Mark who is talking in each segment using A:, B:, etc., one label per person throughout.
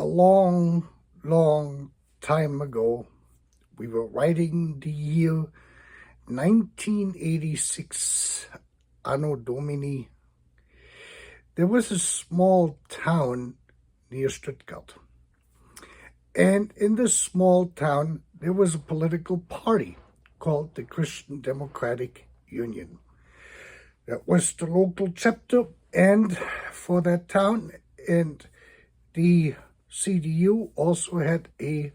A: long, long time ago, we were writing the year 1986, Anno Domini. There was a small town near Stuttgart. And in this small town, there was a political party called the Christian Democratic Union. That was the local chapter and for that town. And the CDU also had a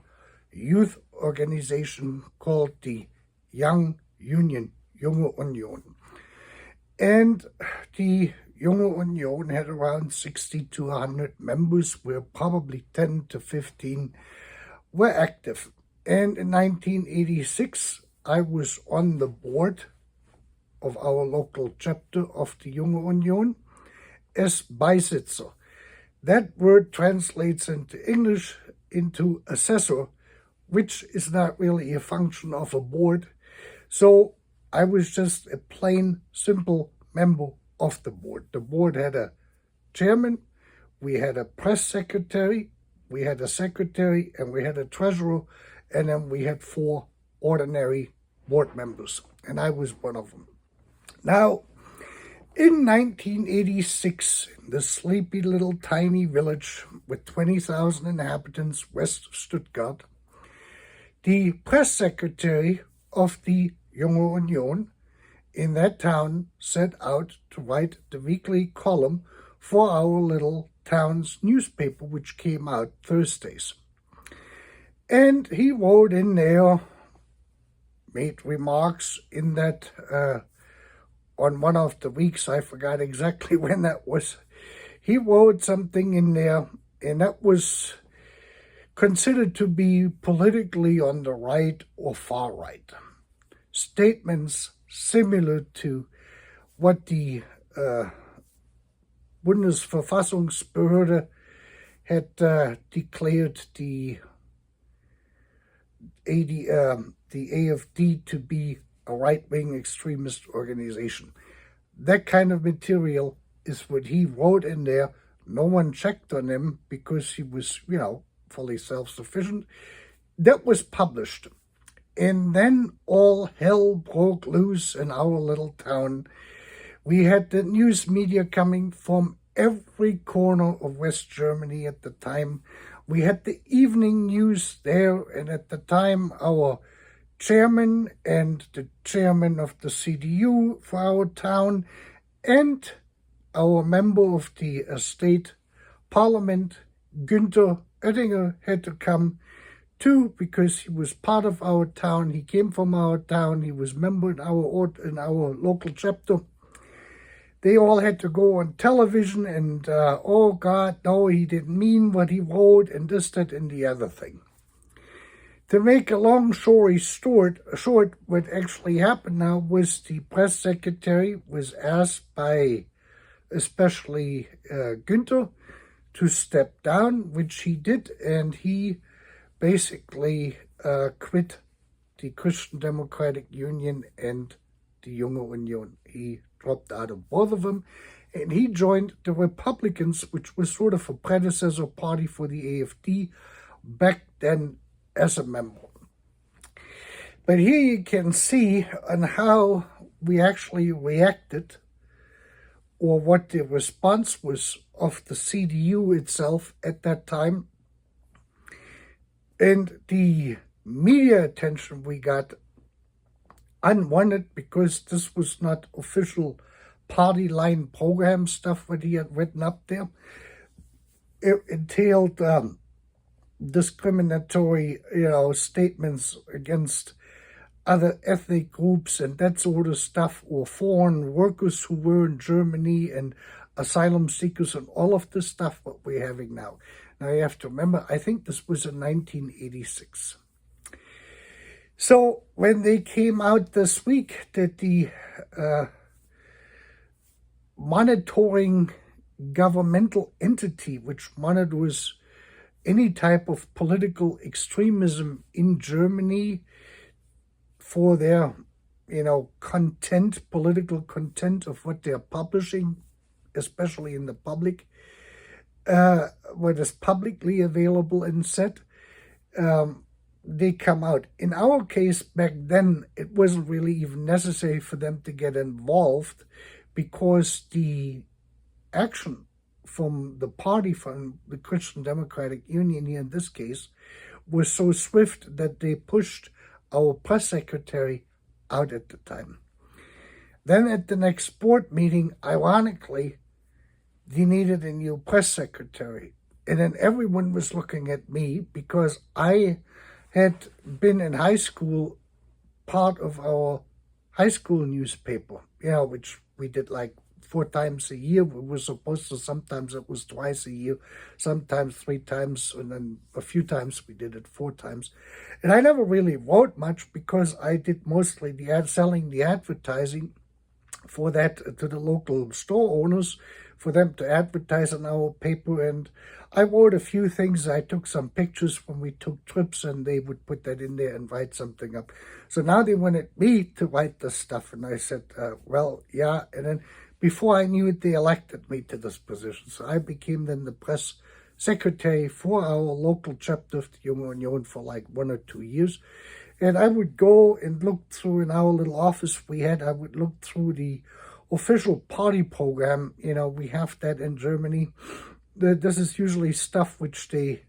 A: youth organization called the Young Union, Junge Union. And the Junge Union had around 60 to 100 members, where probably 10 to 15 were active. And in 1986, I was on the board of our local chapter of the Junge Union as Beisitzer. That word translates into English into assessor, which is not really a function of a board. So I was just a plain, simple member of the board. The board had a chairman, we had a press secretary, we had a secretary, and we had a treasurer, and then we had 4 ordinary board members, and I was one of them. Now, in 1986, in the sleepy little tiny village with 20,000 inhabitants west of Stuttgart, the press secretary of the Junge Union in that town set out to write the weekly column for our little town's newspaper, which came out Thursdays. And he wrote in there, made remarks in that on one of the weeks, I forgot exactly when that was, he wrote something in there, and that was considered to be politically on the right or far right. Statements similar to what the Bundesverfassungsbehörde had declared the AFD to be a right-wing extremist organization. That kind of material is what he wrote in there. No one checked on him because he was, fully self-sufficient. That was published. And then all hell broke loose in our little town. We had the news media coming from every corner of West Germany at the time. We had the evening news there, and at the time our chairman and the chairman of the CDU for our town and our member of the state parliament, Günther Oettinger, had to come too, because he was part of our town. He came from our town. He was member in our local chapter. They all had to go on television and, oh God, no, he didn't mean what he wrote, and this, that, and the other thing. To make a long story short, what actually happened now was the press secretary was asked by especially Günther to step down, which he did, and he basically quit the Christian Democratic Union and the Junge Union. He dropped out of both of them, and he joined the Republicans, which was sort of a predecessor party for the AFD back then, as a member. But here you can see on how we actually reacted, or what the response was of the CDU itself at that time. And the media attention we got, unwanted, because this was not official party line program stuff what he had written up there. It entailed discriminatory, statements against other ethnic groups and that sort of stuff, or foreign workers who were in Germany and asylum seekers and all of this stuff what we're having now. Now you have to remember, I think this was in 1986. So when they came out this week that the monitoring governmental entity which monitors any type of political extremism in Germany for their, political content of what they're publishing, especially in the public, what is publicly available and said, they come out. In our case back then, it wasn't really even necessary for them to get involved because the action from the party, from the Christian Democratic Union here in this case, was so swift that they pushed our press secretary out at the time. Then at the next board meeting, ironically, they needed a new press secretary. And then everyone was looking at me because I had been in high school part of our high school newspaper, which we did like 4 times a year. We were supposed to, sometimes it was twice a year, sometimes 3 times, and then a few times we did it 4 times. And I never really wrote much because I did mostly selling the advertising for that to the local store owners, for them to advertise on our paper. And I wrote a few things. I took some pictures when we took trips, and they would put that in there and write something up. So now they wanted me to write this stuff, and I said, well, yeah. And then before I knew it, they elected me to this position. So I became then the press secretary for our local chapter of the Junge Union for like 1 or 2 years. And I would go and look through, in our little office we had, I would look through the official party program. We have that in Germany. This is usually stuff which they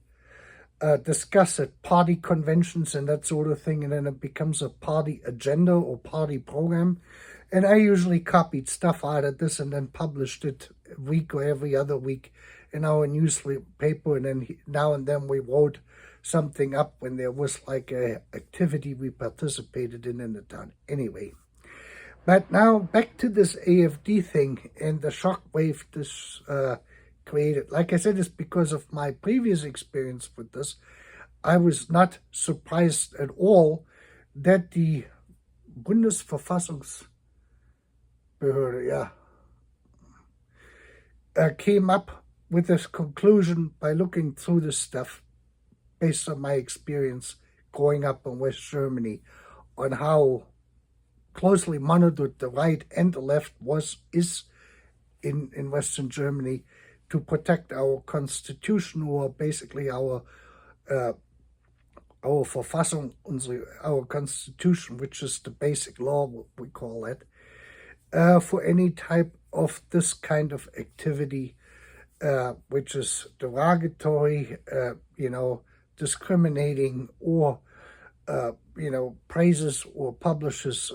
A: discuss at party conventions and that sort of thing, and then it becomes a party agenda or party program. And I usually copied stuff out of this and then published it a week or every other week in our newspaper. And then now and then we wrote something up when there was like a activity we participated in the town. Anyway, but now back to this AFD thing and the shockwave this created. Like I said, it's because of my previous experience with this. I was not surprised at all that the Bundesverfassungsbehörde came up with this conclusion by looking through this stuff based on my experience growing up in West Germany, on how closely monitored the right and the left is in Western Germany to protect our constitution, or basically our Verfassung, our constitution, which is the basic law, what we call it, for any type of this kind of activity, which is derogatory, discriminating, or praises or publishes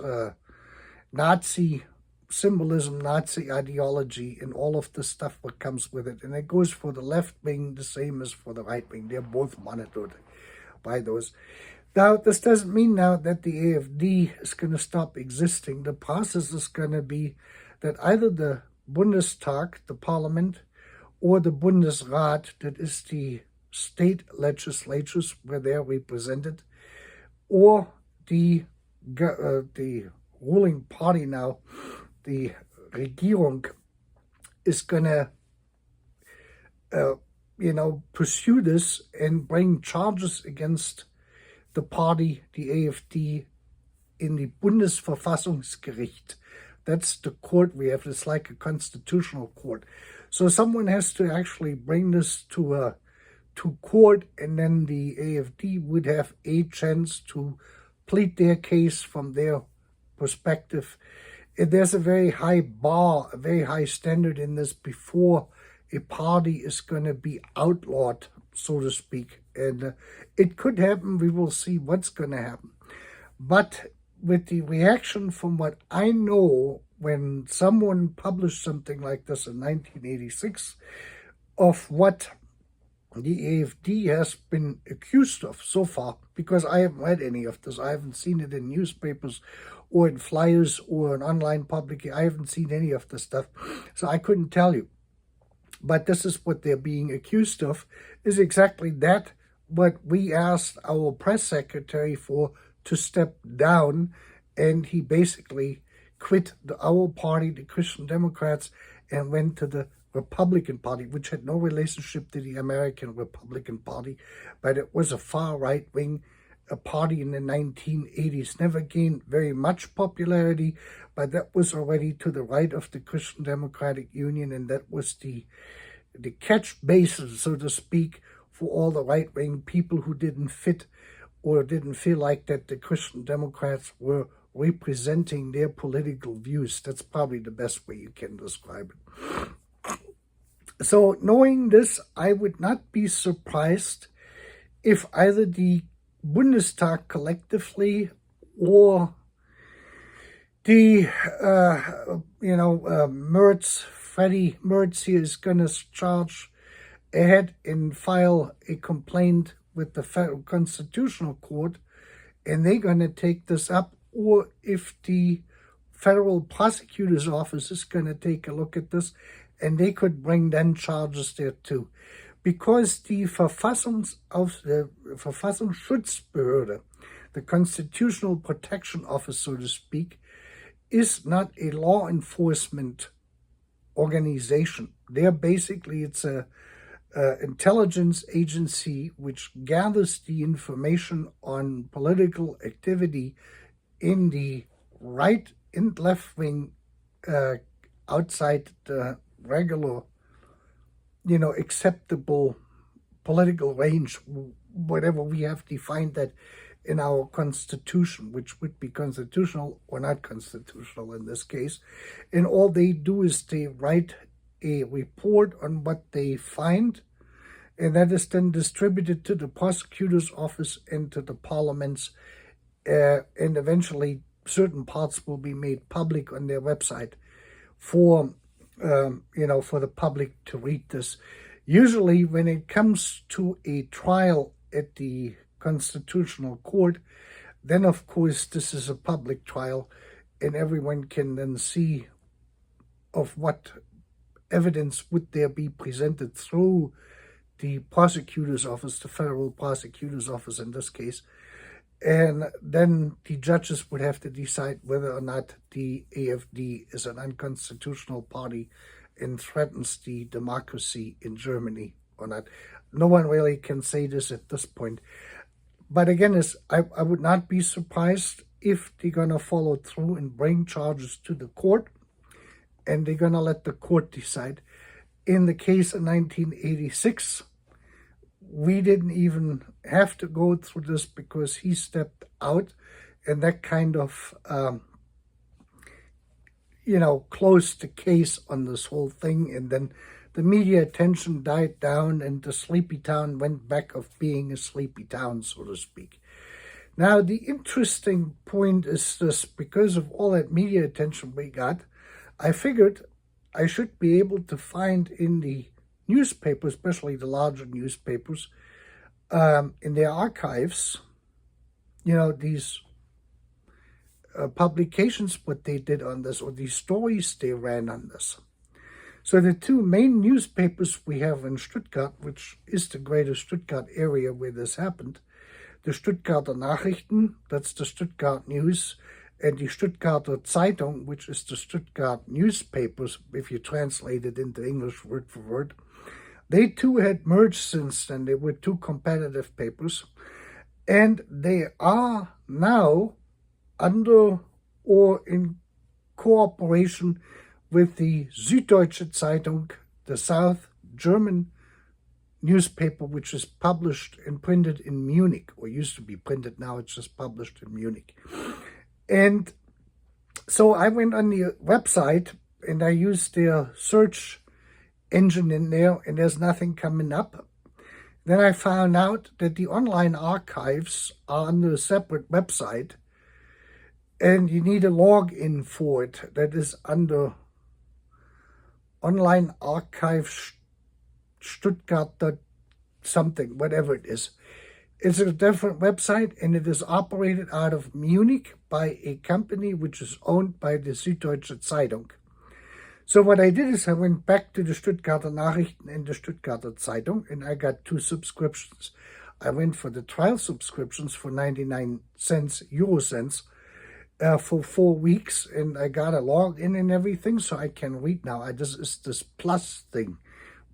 A: Nazi symbolism, Nazi ideology, and all of the stuff that comes with it. And it goes for the left wing the same as for the right wing. They're both monitored by those. Now, this doesn't mean now that the AFD is going to stop existing. The process is going to be that either the Bundestag, the parliament, or the Bundesrat, that is the state legislatures where they're represented, or the ruling party now, the Regierung, is gonna pursue this and bring charges against the party, the AFD, in the Bundesverfassungsgericht. That's the court we have. It's like a constitutional court. So someone has to actually bring this to court, and then the AFD would have a chance to plead their case from their perspective. There's a very high bar, a very high standard in this before a party is going to be outlawed, so to speak. And it could happen. We will see what's going to happen. But with the reaction from what I know, when someone published something like this in 1986, of what the AFD has been accused of so far, because I haven't read any of this. I haven't seen it in newspapers or in flyers or in online public. I haven't seen any of this stuff, so I couldn't tell you. But this is what they're being accused of, is exactly that, what we asked our press secretary for, to step down, and he basically quit our party, the Christian Democrats, and went to the Republican Party, which had no relationship to the American Republican Party, but it was a far right-wing party in the 1980s. Never gained very much popularity, but that was already to the right of the Christian Democratic Union, and that was the the catch basin, so to speak, for all the right-wing people who didn't fit or didn't feel like that the Christian Democrats were representing their political views. That's probably the best way you can describe it. So knowing this, I would not be surprised if either the Bundestag collectively or the, Freddie Merz here is going to charge ahead and file a complaint with the Federal Constitutional Court, and they're going to take this up, or if the Federal Prosecutor's Office is going to take a look at this, and they could bring then charges there too. Because the Verfassungsschutzbehörde, the Constitutional Protection Office, so to speak, is not a law enforcement organization. It's a intelligence agency which gathers the information on political activity in the right and left wing outside the regular, acceptable political range, whatever we have defined that in our constitution, which would be constitutional or not constitutional in this case. And all they do is they write a report on what they find, and that is then distributed to the prosecutor's office and to the parliaments, and eventually certain parts will be made public on their website for the public to read this. Usually when it comes to a trial at the Constitutional Court, then of course this is a public trial and everyone can then see of what evidence would there be presented through the prosecutor's office, the federal prosecutor's office in this case. And then the judges would have to decide whether or not the AFD is an unconstitutional party and threatens the democracy in Germany or not. No one really can say this at this point. But again, I would not be surprised if they're going to follow through and bring charges to the court, and they're going to let the court decide. In the case of 1986, we didn't even have to go through this because he stepped out, and that kind of, closed the case on this whole thing. And then the media attention died down and the sleepy town went back of being a sleepy town, so to speak. Now, the interesting point is this: because of all that media attention we got, I figured I should be able to find in the newspapers, especially the larger newspapers, in their archives, these publications, what they did on this, or these stories they ran on this. So the two main newspapers we have in Stuttgart, which is the greater Stuttgart area where this happened, the Stuttgarter Nachrichten, that's the Stuttgart News, and the Stuttgarter Zeitung, which is the Stuttgart newspapers, if you translate it into English word for word. They too had merged since then. They were two competitive papers, and they are now under or in cooperation with the Süddeutsche Zeitung, the South German newspaper, which is published and printed in Munich, or used to be printed, now it's just published in Munich. And so I went on the website and I used their search engine in there, and there's nothing coming up. Then I found out that the online archives are under a separate website, and you need a login for it. That is under Online Archive Stuttgart something, whatever it is. It's a different website, and it is operated out of Munich by a company which is owned by the Süddeutsche Zeitung. So what I did is I went back to the Stuttgarter Nachrichten and the Stuttgarter Zeitung, and I got two subscriptions. I went for the trial subscriptions for 99 cents, Euro cents, for 4 weeks, and I got a login and everything, so I can read now. This is this plus thing,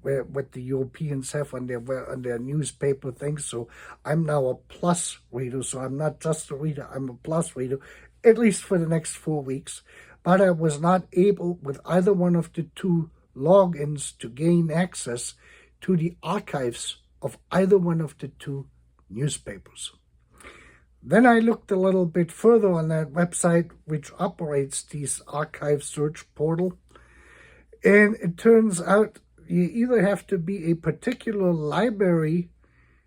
A: where what the Europeans have on their newspaper things. So I'm now a plus reader, so I'm not just a reader, I'm a plus reader, at least for the next 4 weeks. But I was not able, with either one of the two logins to gain access to the archives of either one of the two newspapers. Then I looked a little bit further on that website, which operates these archive search portal, and it turns out you either have to be a particular library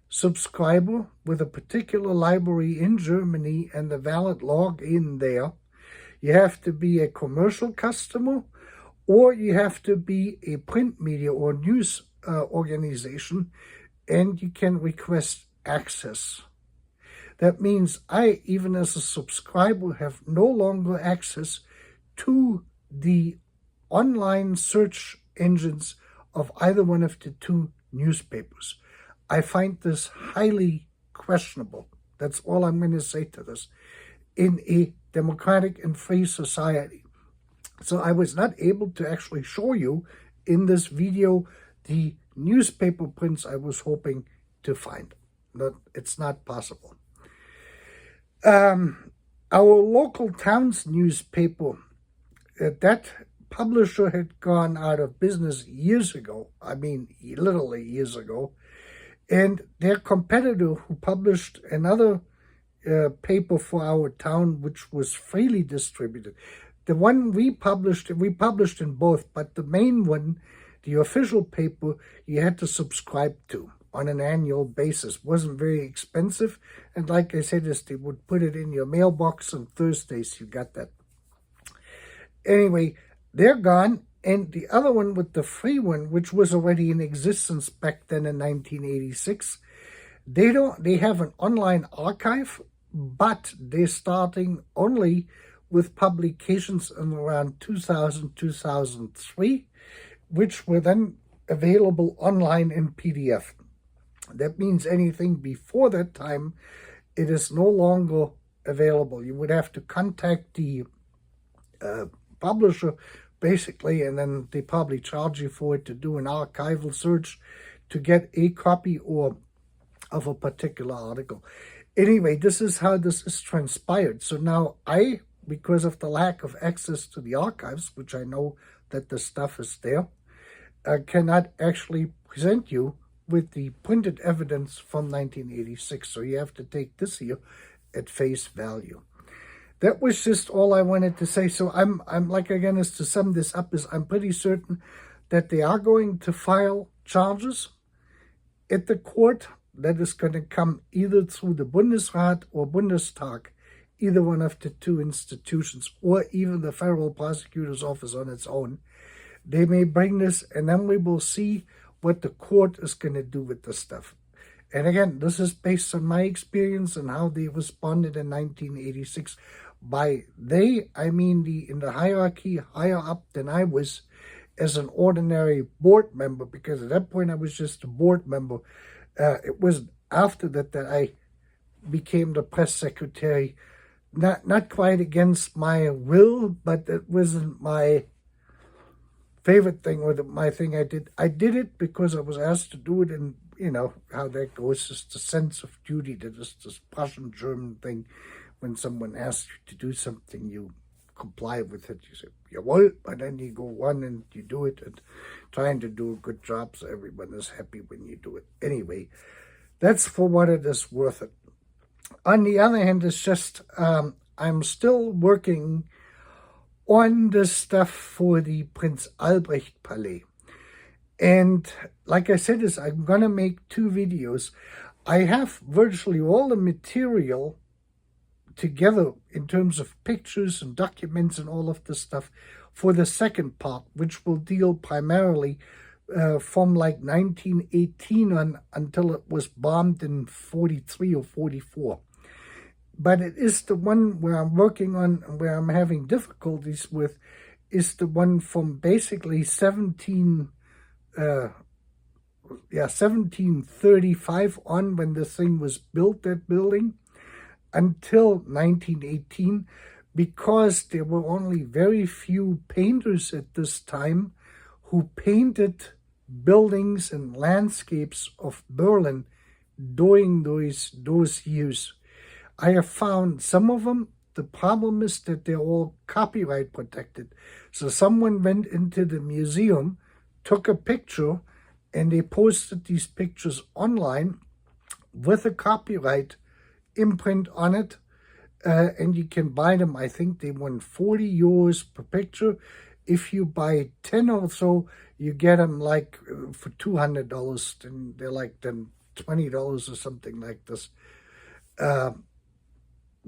A: subscriber with a particular library in Germany and a valid login there, you have to be a commercial customer, or you have to be a print media or news organization, and you can request access. That means I, even as a subscriber, have no longer access to the online search engines of either one of the two newspapers. I find this highly questionable. That's all I'm going to say to this. In a democratic and free society. So I was not able to actually show you in this video the newspaper prints I was hoping to find. It's not possible. Our local town's newspaper, that publisher had gone out of business years ago. I mean, literally years ago. And their competitor, who published another paper for our town, which was freely distributed. The one we published in both, but the main one, the official paper, you had to subscribe to on an annual basis. Wasn't very expensive, and like I said, they would put it in your mailbox on Thursdays. You got that. Anyway, they're gone, and the other one with the free one, which was already in existence back then in 1986, they have an online archive, but they're starting only with publications in around 2000, 2003, which were then available online in PDF. That means anything before that time, it is no longer available. You would have to contact the publisher, basically, and then they probably charge you for it to do an archival search to get a copy of a particular article. Anyway, this is how this is transpired. So now I, because of the lack of access to the archives, which I know that the stuff is there, cannot actually present you with the printed evidence from 1986. So you have to take this here at face value. That was just all I wanted to say. So I'm like, again, as to sum this up, is I'm pretty certain that they are going to file charges at the court. That is going to come either through the Bundesrat or Bundestag, either one of the two institutions, or even the Federal Prosecutor's Office on its own. They may bring this, and then we will see what the court is going to do with this stuff. And again, this is based on my experience and how they responded in 1986. By they, I mean in the hierarchy higher up than I was as an ordinary board member, because at that point I was just a board member. It was after that I became the press secretary, not quite against my will, but it wasn't my favorite thing or my thing I did. I did it because I was asked to do it, and you know how that goes. It's the sense of duty. That is this Prussian-German thing. When someone asks you to do something, you comply with it. You say, jawohl, and then you go on and you do it, and trying to do a good job so everyone is happy when you do it. Anyway, that's for what it is worth it. On the other hand, it's just, I'm still working on the stuff for the Prince Albrecht Palais. And like I said, I'm going to make 2 videos. I have virtually all the material together in terms of pictures and documents and all of this stuff for the second part, which will deal primarily from like 1918 on until it was bombed in 43 or 44. But it is the one where I'm working on, where I'm having difficulties with, is the one from basically 1735 on, when the thing was built, that building, until 1918, because there were only very few painters at this time who painted buildings and landscapes of Berlin during those years. I have found some of them. The problem is that they're all copyright protected. So someone went into the museum, took a picture and they posted these pictures online with a copyright imprint on it, and you can buy them. I think they want 40 euros per picture. If you buy 10 or so, you get them like for $200, and they're like then $20 or something like this.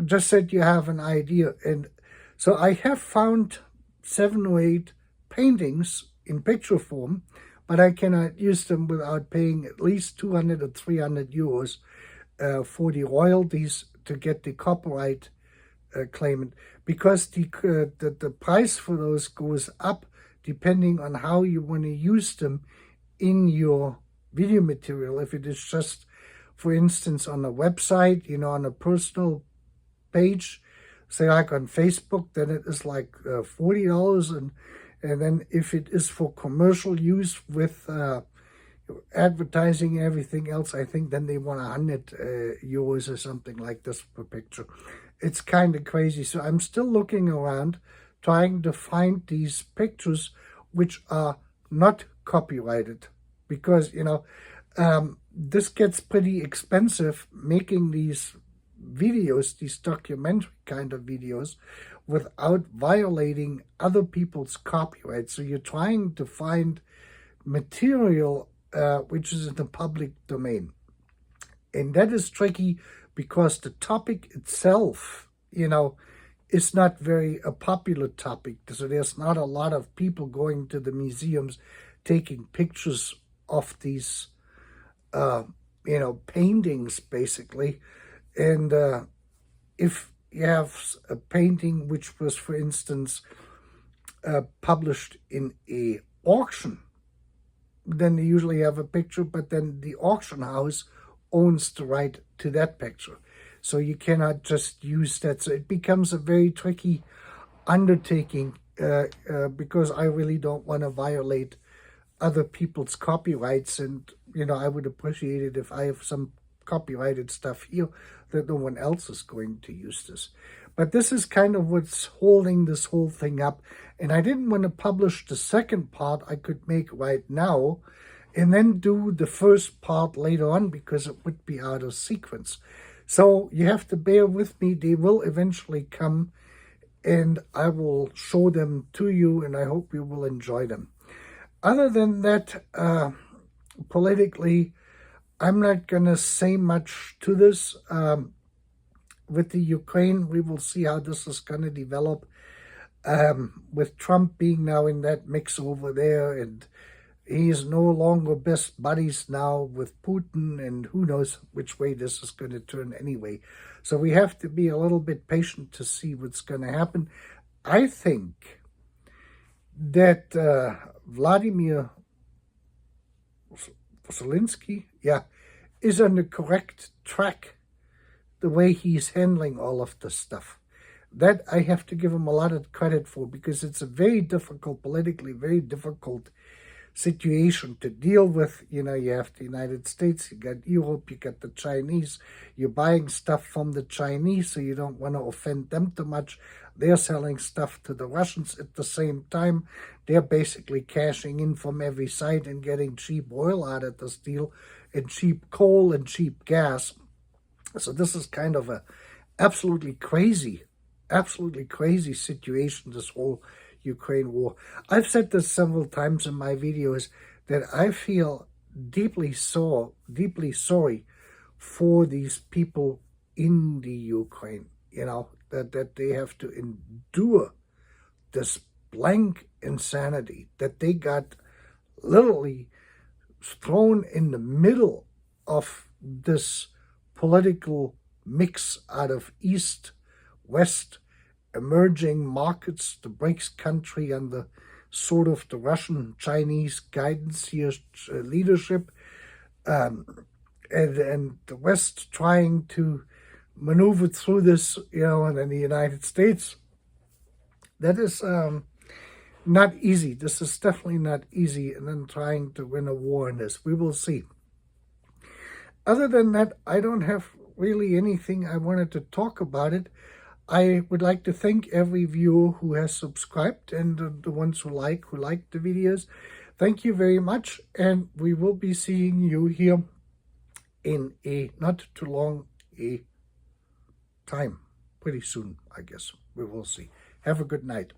A: Just that you have an idea. And so I have found 7 or 8 paintings in picture form, but I cannot use them without paying at least 200 or 300 euros for the royalties to get the copyright claimant, because the price for those goes up depending on how you want to use them in your video material. If it is just, for instance, on a website, on a personal page, say like on Facebook, then it is like $40, and then if it is for commercial use with advertising and everything else, I think then they want 100 euros or something like this per picture. It's kind of crazy. So I'm still looking around, trying to find these pictures which are not copyrighted, because this gets pretty expensive making these videos, these documentary kind of videos, without violating other people's copyright. So you're trying to find material which is in the public domain, and that is tricky because the topic itself, is not very a popular topic. So there's not a lot of people going to the museums taking pictures of these paintings, basically. And if you have a painting which was, for instance, published in a auction, then they usually have a picture, but then the auction house owns the right to that picture. So you cannot just use that. So it becomes a very tricky undertaking because I really don't want to violate other people's copyrights. And, I would appreciate it if I have some copyrighted stuff here that no one else is going to use this. But this is kind of what's holding this whole thing up. And I didn't want to publish the second part I could make right now and then do the first part later on, because it would be out of sequence. So you have to bear with me. They will eventually come and I will show them to you, and I hope you will enjoy them. Other than that, politically, I'm not going to say much to this. With the Ukraine, we will see how this is going to develop. With Trump being now in that mix over there, and he's no longer best buddies now with Putin, and who knows which way this is going to turn anyway. So we have to be a little bit patient to see what's going to happen. I think that Vladimir Zelensky, is on the correct track the way he's handling all of this stuff. That I have to give him a lot of credit for, because it's a very difficult, politically very difficult situation to deal with. You have the United States, you got Europe, you got the Chinese. You're buying stuff from the Chinese, so you don't want to offend them too much. They're selling stuff to the Russians at the same time. They're basically cashing in from every side and getting cheap oil out of this deal, and cheap coal and cheap gas. So this is kind of a absolutely crazy situation, this whole Ukraine war. I've said this several times in my videos that I feel deeply sorry for these people in the Ukraine, that they have to endure this blank insanity, that they got literally thrown in the middle of this political mix out of East, West, emerging markets, the BRICS country under sort of the Russian-Chinese guidance here, leadership, and the West trying to maneuver through this, and then the United States. That is not easy. This is definitely not easy, and then trying to win a war in this. We will see. Other than that, I don't have really anything I wanted to talk about it. I would like to thank every viewer who has subscribed, and the ones who like the videos. Thank you very much, and we will be seeing you here in a not too long a time. Pretty soon, I guess. We will see. Have a good night.